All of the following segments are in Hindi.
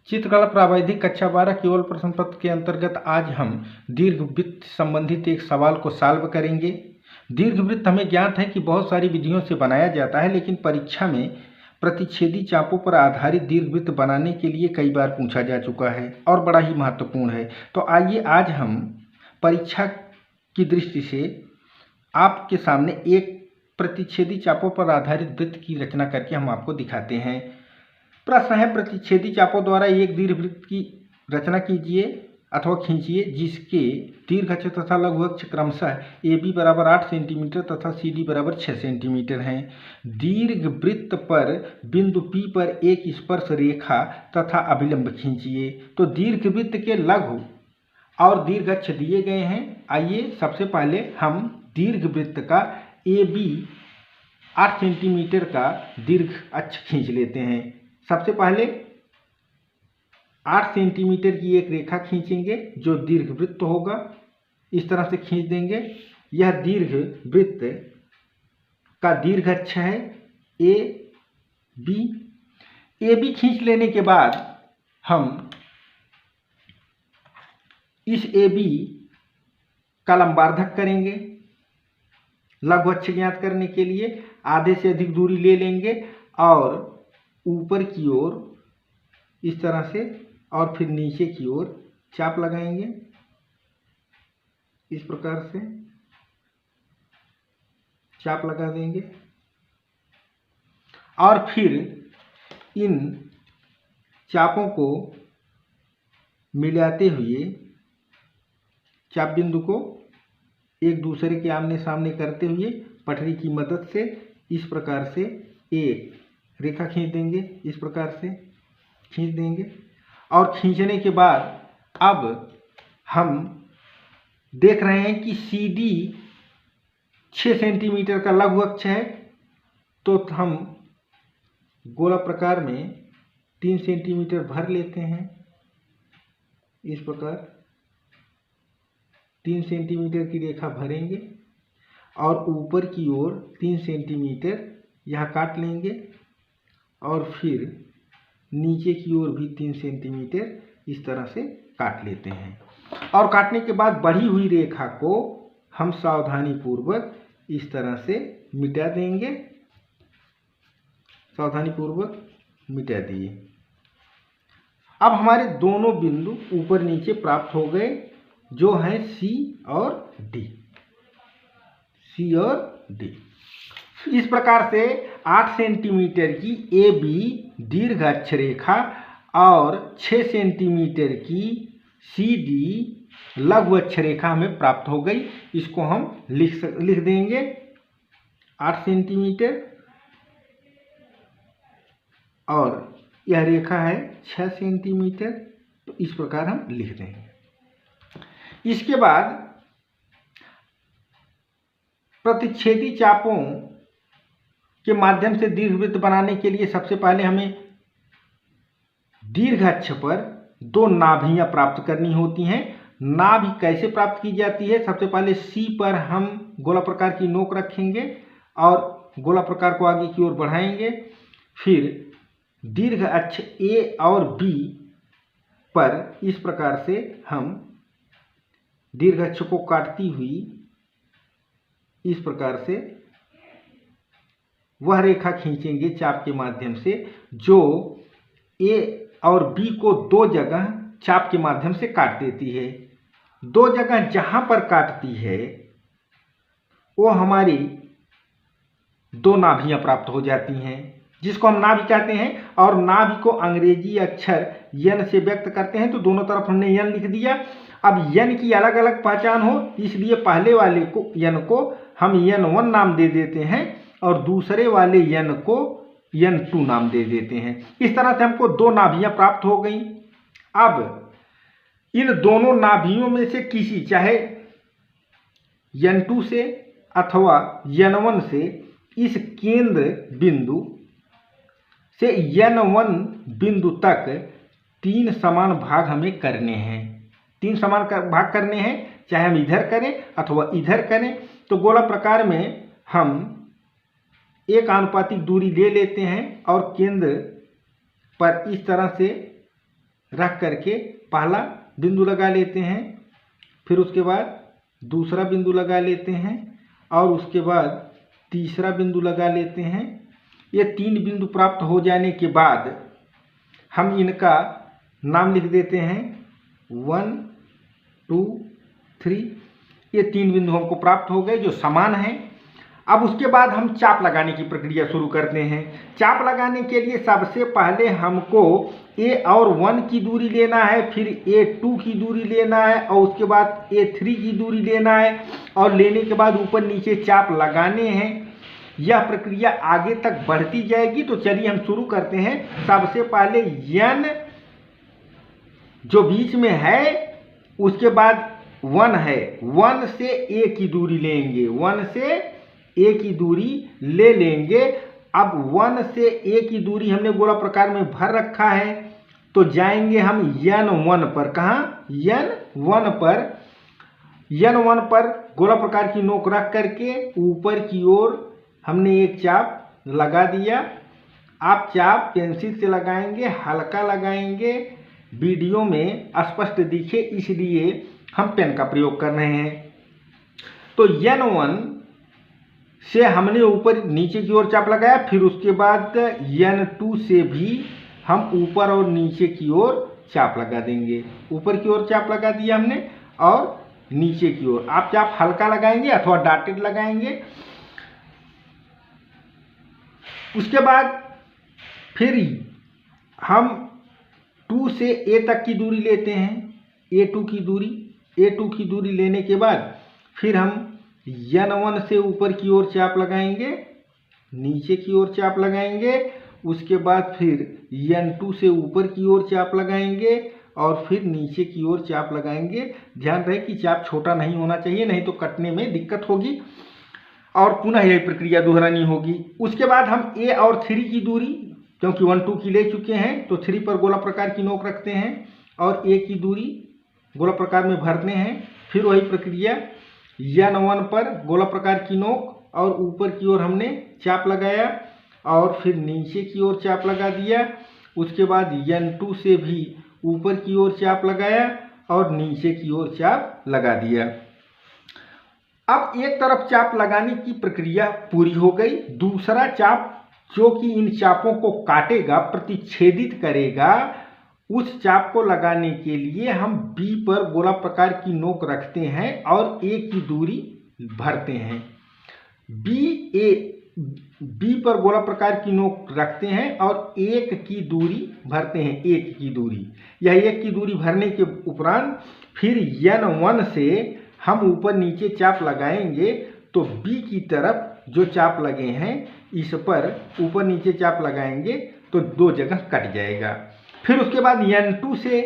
चित्रकला प्रावैधिक कक्षा 12 केवल प्रश्न पत्र के अंतर्गत आज हम दीर्घवृत्त संबंधित एक सवाल को सॉल्व करेंगे। दीर्घवृत्त हमें ज्ञात है कि बहुत सारी विधियों से बनाया जाता है, लेकिन परीक्षा में प्रतिच्छेदी चापों पर आधारित दीर्घवृत्त बनाने के लिए कई बार पूछा जा चुका है और बड़ा ही महत्वपूर्ण है। तो आइए आज हम परीक्षा की दृष्टि से आपके सामने एक प्रतिच्छेदी चापों पर आधारित वृत्त की रचना करके हम आपको दिखाते हैं। प्रश्न है, प्रतिच्छेदी चापों द्वारा एक दीर्घवृत्त की रचना कीजिए अथवा खींचिए जिसके दीर्घ अक्ष तथा लघु अक्ष क्रमशः AB बराबर 8 सेंटीमीटर तथा CD बराबर 6 सेंटीमीटर हैं। दीर्घवृत्त पर बिंदु P पर एक स्पर्श रेखा तथा अभिलंब खींचिए। तो दीर्घवृत्त के लघु और दीर्घ अक्ष दिए गए हैं। आइए सबसे पहले हम दीर्घवृत्त का AB 8 सेंटीमीटर का दीर्घ अक्ष खींच लेते हैं। सबसे पहले 8 सेंटीमीटर की एक रेखा खींचेंगे जो दीर्घवृत्त होगा। इस तरह से खींच देंगे। यह दीर्घवृत्त का दीर्घ अक्ष है AB। AB खींच लेने के बाद हम इस AB का लंबार्धक करेंगे। लघु अक्ष ज्ञात करने के लिए आधे से अधिक दूरी ले लेंगे और ऊपर की ओर इस तरह से और फिर नीचे की ओर चाप लगाएंगे। इस प्रकार से चाप लगा देंगे और फिर इन चापों को मिलाते हुए चाप बिंदु को एक दूसरे के आमने सामने करते हुए पटरी की मदद से इस प्रकार से एक रेखा खींच देंगे। इस प्रकार से खींच देंगे और खींचने के बाद अब हम देख रहे हैं कि CD 6 सेंटीमीटर का लघु अक्ष है, तो हम गोला प्रकार में 3 सेंटीमीटर भर लेते हैं। इस प्रकार 3 सेंटीमीटर की रेखा भरेंगे और ऊपर की ओर 3 सेंटीमीटर यहाँ काट लेंगे और फिर नीचे की ओर भी 3 सेंटीमीटर इस तरह से काट लेते हैं। और काटने के बाद बढ़ी हुई रेखा को हम सावधानी पूर्वक इस तरह से मिटा देंगे। सावधानी पूर्वक मिटा दिए। अब हमारे दोनों बिंदु ऊपर नीचे प्राप्त हो गए जो हैं C और D। C और D। इस प्रकार से 8 सेंटीमीटर की AB दीर्घ अक्ष रेखा और 6 सेंटीमीटर की CD लघु अक्ष रेखा हमें प्राप्त हो गई। इसको हम लिख देंगे 8 सेंटीमीटर और यह रेखा है 6 सेंटीमीटर। तो इस प्रकार हम लिख देंगे। इसके बाद प्रतिच्छेदी चापों के माध्यम से दीर्घवृत्त बनाने के लिए सबसे पहले हमें दीर्घ अक्ष पर 2 नाभियां प्राप्त करनी होती हैं। नाभि कैसे प्राप्त की जाती है? सबसे पहले C पर हम गोला प्रकार की नोक रखेंगे और गोला प्रकार को आगे की ओर बढ़ाएंगे। फिर दीर्घ अक्ष A और B पर इस प्रकार से हम दीर्घ अक्ष को काटती हुई इस प्रकार से वह रेखा खींचेंगे चाप के माध्यम से जो A और B को 2 जगह चाप के माध्यम से काट देती है। 2 जगह जहां पर काटती है वो हमारी 2 नाभियां प्राप्त हो जाती हैं जिसको हम नाभि कहते हैं। और नाभि को अंग्रेजी अक्षर N से व्यक्त करते हैं, तो दोनों तरफ हमने N लिख दिया। अब N की अलग अलग पहचान हो इसलिए पहले वाले को N को हम N1 नाम दे देते हैं और दूसरे वाले N को N2 नाम दे देते हैं। इस तरह से हमको 2 नाभियां प्राप्त हो गई। अब इन दोनों नाभियों में से किसी, चाहे N2 से अथवा N1 से, इस केंद्र बिंदु से N1 बिंदु तक 3 समान भाग हमें करने हैं। 3 समान भाग करने हैं, चाहे हम इधर करें अथवा इधर करें। तो गोला प्रकार में हम एक आनुपातिक दूरी ले लेते हैं और केंद्र पर इस तरह से रख करके पहला बिंदु लगा लेते हैं, फिर उसके बाद दूसरा बिंदु लगा लेते हैं और उसके बाद तीसरा बिंदु लगा लेते हैं। ये 3 बिंदु प्राप्त हो जाने के बाद हम इनका नाम लिख देते हैं 1 2 3। ये 3 बिंदु हमको प्राप्त हो गए जो समान हैं। अब उसके बाद हम चाप लगाने की प्रक्रिया शुरू करते हैं। चाप लगाने के लिए सबसे पहले हमको A और 1 की दूरी लेना है, फिर A2 की दूरी लेना है और उसके बाद A3 की दूरी लेना है और लेने के बाद ऊपर नीचे चाप लगाने हैं। यह प्रक्रिया आगे तक बढ़ती जाएगी। तो चलिए हम शुरू करते हैं। सबसे पहले N जो बीच में है, उसके बाद 1 है, 1 से A की दूरी लेंगे, 1 से A की दूरी ले लेंगे। अब 1 से A की दूरी हमने गोला प्रकार में भर रखा है, तो जाएंगे हम N1 पर। कहाँ? N1 पर। N1 पर गोला प्रकार की नोक रख करके ऊपर की ओर हमने एक चाप लगा दिया। आप चाप पेंसिल से लगाएंगे, हल्का लगाएंगे, वीडियो में स्पष्ट दिखे इसलिए हम पेन का प्रयोग कर रहे हैं। तो N1 से हमने ऊपर नीचे की ओर चाप लगाया, फिर उसके बाद N2 से भी हम ऊपर और नीचे की ओर चाप लगा देंगे। ऊपर की ओर चाप लगा दिया हमने और नीचे की ओर। आप चाप हल्का लगाएंगे अथवा डॉटेड लगाएंगे। उसके बाद फिर हम 2 से A तक की दूरी लेते हैं, A2 की दूरी। A2 की दूरी लेने के बाद फिर हम N1 से ऊपर की ओर चाप लगाएंगे, नीचे की ओर चाप लगाएंगे। उसके बाद फिर N2 से ऊपर की ओर चाप लगाएंगे और फिर नीचे की ओर चाप लगाएंगे। ध्यान रहे कि चाप छोटा नहीं होना चाहिए, नहीं तो कटने में दिक्कत होगी और पुनः यही प्रक्रिया दोहरानी होगी। उसके बाद हम A और 3 की दूरी, क्योंकि 1 2 की ले चुके हैं, तो 3 पर गोला प्रकार की नोक रखते हैं और A की दूरी गोला प्रकार में भरते हैं। फिर वही प्रक्रिया N1 पर गोला प्रकार की नोक और ऊपर की ओर हमने चाप लगाया और फिर नीचे की ओर चाप लगा दिया। उसके बाद N2 से भी ऊपर की ओर चाप लगाया और नीचे की ओर चाप लगा दिया। अब एक तरफ चाप लगाने की प्रक्रिया पूरी हो गई। दूसरा चाप जो कि इन चापों को काटेगा, प्रतिच्छेदित करेगा, उस चाप को लगाने के लिए हम B पर गोला प्रकार की नोक रखते हैं और A की दूरी भरते हैं। B पर गोला प्रकार की नोक रखते हैं और 1 की दूरी भरते हैं, 1 की दूरी। यह 1 की दूरी भरने के उपरांत फिर N1 से हम ऊपर नीचे चाप लगाएंगे। तो B की तरफ जो चाप लगे हैं इस पर ऊपर नीचे चाप लगाएंगे तो 2 जगह कट जाएगा। फिर उसके बाद N2 से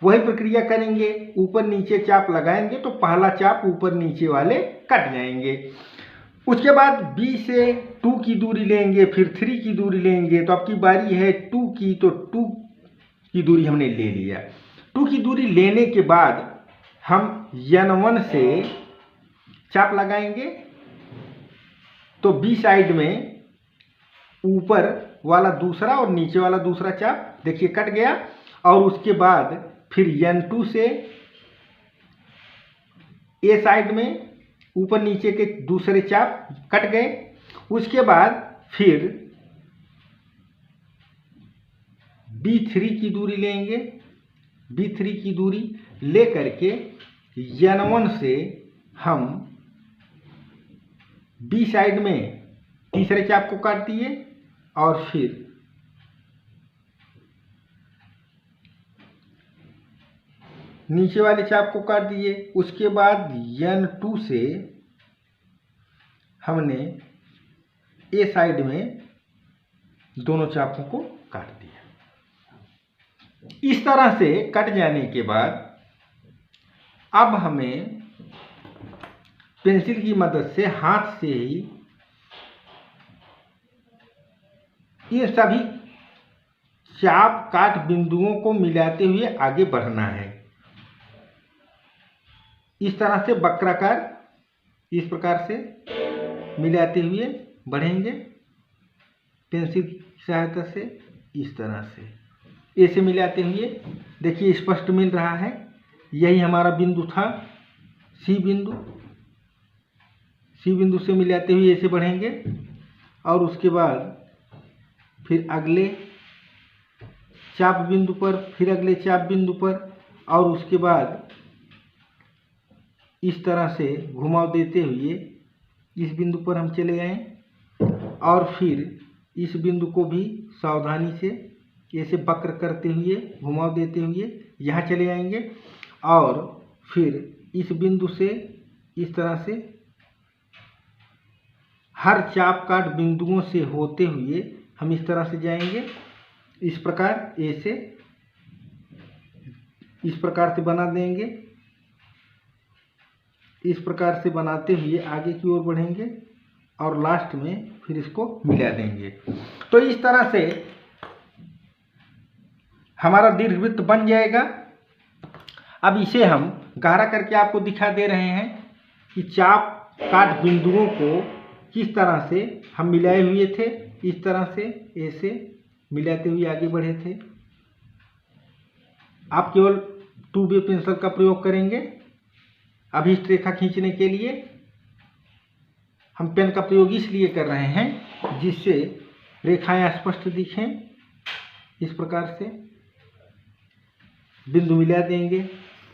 वही प्रक्रिया करेंगे, ऊपर नीचे चाप लगाएंगे तो पहला चाप ऊपर नीचे वाले कट जाएंगे। उसके बाद B से 2 की दूरी लेंगे, फिर 3 की दूरी लेंगे। तो आपकी बारी है 2 की, तो 2 की दूरी हमने ले लिया। 2 की दूरी लेने के बाद हम N1 से चाप लगाएंगे तो B साइड में ऊपर वाला दूसरा और नीचे वाला दूसरा चाप देखिए कट गया। और उसके बाद फिर N2 से A साइड में ऊपर नीचे के दूसरे चाप कट गए। उसके बाद फिर B3 की दूरी लेंगे, B3 की दूरी ले करके N1 से हम B साइड में तीसरे चाप को काट दिए और फिर नीचे वाले चाप को काट दिए। उसके बाद N2 से हमने A साइड में दोनों चापों को काट दिया। इस तरह से कट जाने के बाद अब हमें पेंसिल की मदद से हाथ से ही ये सभी चाप काट बिंदुओं को मिलाते हुए आगे बढ़ना है। इस तरह से वक्राकार इस प्रकार से मिलाते हुए बढ़ेंगे पेंसिल की सहायता से, इस तरह से। ए से मिलाते हुए, देखिए स्पष्ट मिल रहा है। यही हमारा बिंदु था सी बिंदु। सी बिंदु से मिलाते हुए ए से बढ़ेंगे और उसके बाद फिर अगले चाप बिंदु पर, फिर अगले चाप बिंदु पर, और उसके बाद इस तरह से घुमाव देते हुए इस बिंदु पर हम चले आए और फिर इस बिंदु को भी सावधानी से ऐसे वक्र करते हुए घुमाव देते हुए यहाँ चले आएंगे और फिर इस बिंदु से इस तरह से हर चाप काट बिंदुओं से होते हुए हम इस तरह से जाएंगे। इस प्रकार ए से इस प्रकार से बना देंगे। इस प्रकार से बनाते हुए आगे की ओर बढ़ेंगे और लास्ट में फिर इसको मिला देंगे। तो इस तरह से हमारा दीर्घवृत्त बन जाएगा। अब इसे हम गहरा करके आपको दिखा दे रहे हैं कि चाप काट बिंदुओं को किस तरह से हम मिलाए हुए थे। इस तरह से ऐसे मिलाते हुए आगे बढ़े थे। आप केवल 2B पेंसिल का प्रयोग करेंगे अभीष्ट रेखा खींचने के लिए। हम पेन का प्रयोग इसलिए कर रहे हैं जिससे रेखाएं स्पष्ट दिखें। इस प्रकार से बिंदु मिला देंगे।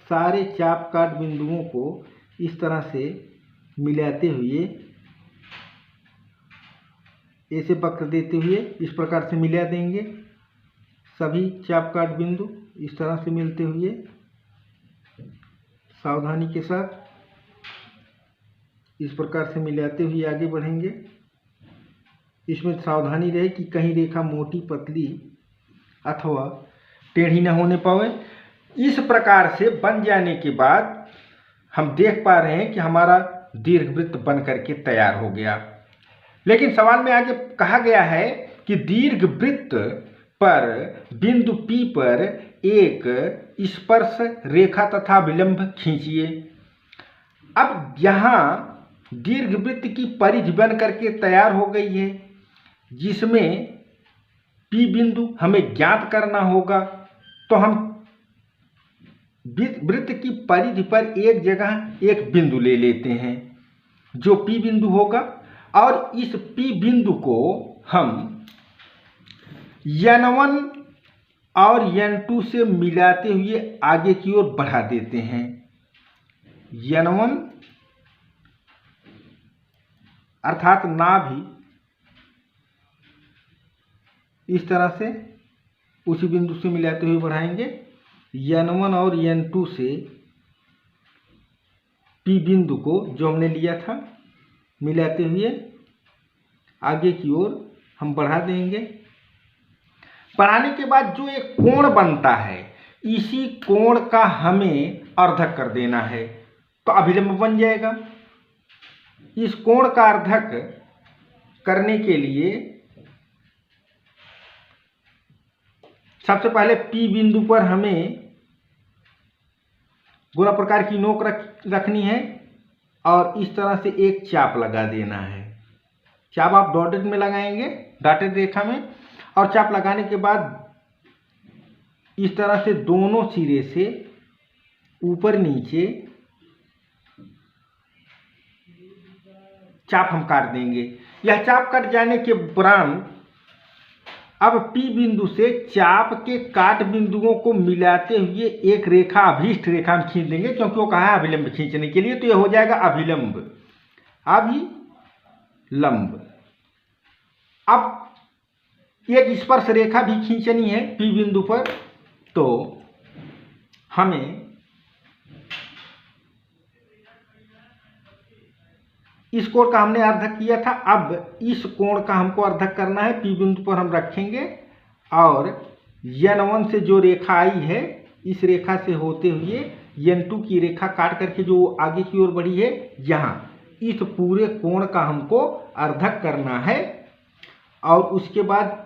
सारे चाप काट बिंदुओं को इस तरह से मिलाते हुए ऐसे वक्र देते हुए इस प्रकार से मिला देंगे। सभी चाप काट बिंदु इस तरह से मिलते हुए सावधानी के साथ इस प्रकार से मिलाते हुए आगे बढ़ेंगे। इसमें सावधानी रहे कि कहीं रेखा मोटी पतली अथवा टेढ़ी न होने पाए। इस प्रकार से बन जाने के बाद हम देख पा रहे हैं कि हमारा दीर्घवृत्त बन करके तैयार हो गया। लेकिन सवाल में आगे कहा गया है कि दीर्घवृत्त पर बिंदु P पर एक स्पर्श रेखा तथा विलंब खींचिए। अब यहाँ दीर्घवृत्त की परिधि बन करके तैयार हो गई है जिसमें P बिंदु हमें ज्ञात करना होगा। तो हम वृत्त की परिधि पर एक जगह एक बिंदु ले लेते हैं जो P बिंदु होगा और इस P बिंदु को हम N1 और N2 से मिलाते हुए आगे की ओर बढ़ा देते हैं। N1 अर्थात नाभि इस तरह से उसी बिंदु से मिलाते हुए बढ़ाएंगे। N1 और N2 से P बिंदु को जो हमने लिया था मिलाते हुए आगे की ओर हम बढ़ा देंगे। बढ़ाने के बाद जो एक कोण बनता है इसी कोण का हमें अर्धक कर देना है तो अभिलंब बन जाएगा। इस कोण का अर्धक करने के लिए सबसे पहले P बिंदु पर हमें गोला प्रकार की नोक रखनी है और इस तरह से एक चाप लगा देना है। चाप आप डॉटेड में लगाएंगे, डॉटेड रेखा में, और चाप लगाने के बाद इस तरह से दोनों सिरे से ऊपर नीचे चाप हम काट देंगे। यह चाप कट जाने के उपरांत अब P बिंदु से चाप के काट बिंदुओं को मिलाते हुए एक रेखा अभीष्ट रेखा हम खींच देंगे क्योंकि वो कहा है अभिलंब खींचने के लिए। तो यह हो जाएगा अभिलंब, अभिलंब। अब एक स्पर्श रेखा भी खींचनी है P बिंदु पर। तो हमें इस कोण का हमने अर्धक किया था, अब इस कोण का हमको अर्धक करना है। P बिंदु पर हम रखेंगे और N1 से जो रेखा आई है इस रेखा से होते हुए N2 की रेखा काट करके जो आगे की ओर बढ़ी है यहाँ इस पूरे कोण का हमको अर्धक करना है। और उसके बाद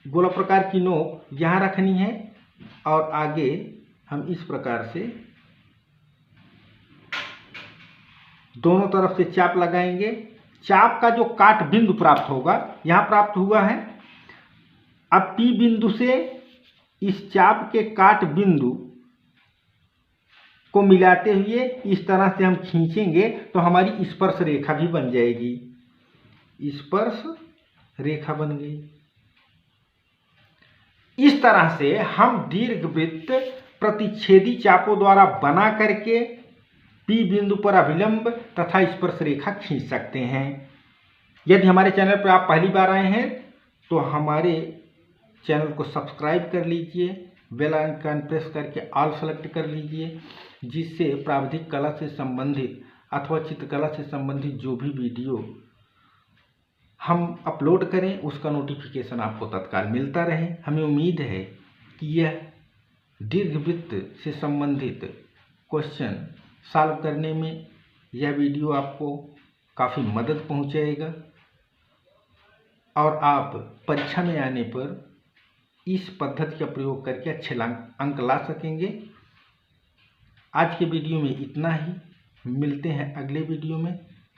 गोला प्रकार की नोक यहाँ रखनी है और आगे हम इस प्रकार से दोनों तरफ से चाप लगाएंगे। चाप का जो काट बिंदु प्राप्त होगा यहाँ प्राप्त हुआ है। अब P बिंदु से इस चाप के काट बिंदु को मिलाते हुए इस तरह से हम खींचेंगे तो हमारी स्पर्श रेखा भी बन जाएगी। स्पर्श रेखा बन गई। इस तरह से हम दीर्घवृत्त प्रतिच्छेदी चापों द्वारा बना करके P बिंदु पर अभिलंब तथा स्पर्श रेखा खींच सकते हैं। यदि हमारे चैनल पर आप पहली बार आए हैं तो हमारे चैनल को सब्सक्राइब कर लीजिए, बेल आइकन प्रेस करके ऑल सेलेक्ट कर लीजिए, जिससे प्राविधिक कला से संबंधित अथवा चित्रकला से संबंधित जो भी वीडियो हम अपलोड करें उसका नोटिफिकेशन आपको तत्काल मिलता रहे। हमें उम्मीद है कि यह दीर्घवृत्त से संबंधित क्वेश्चन सॉल्व करने में यह वीडियो आपको काफ़ी मदद पहुंचाएगा और आप परीक्षा में आने पर इस पद्धति का प्रयोग करके अच्छे अंक ला सकेंगे। आज के वीडियो में इतना ही। मिलते हैं अगले वीडियो में।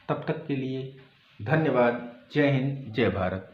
तब तक के लिए धन्यवाद। जय हिंद, जय भारत।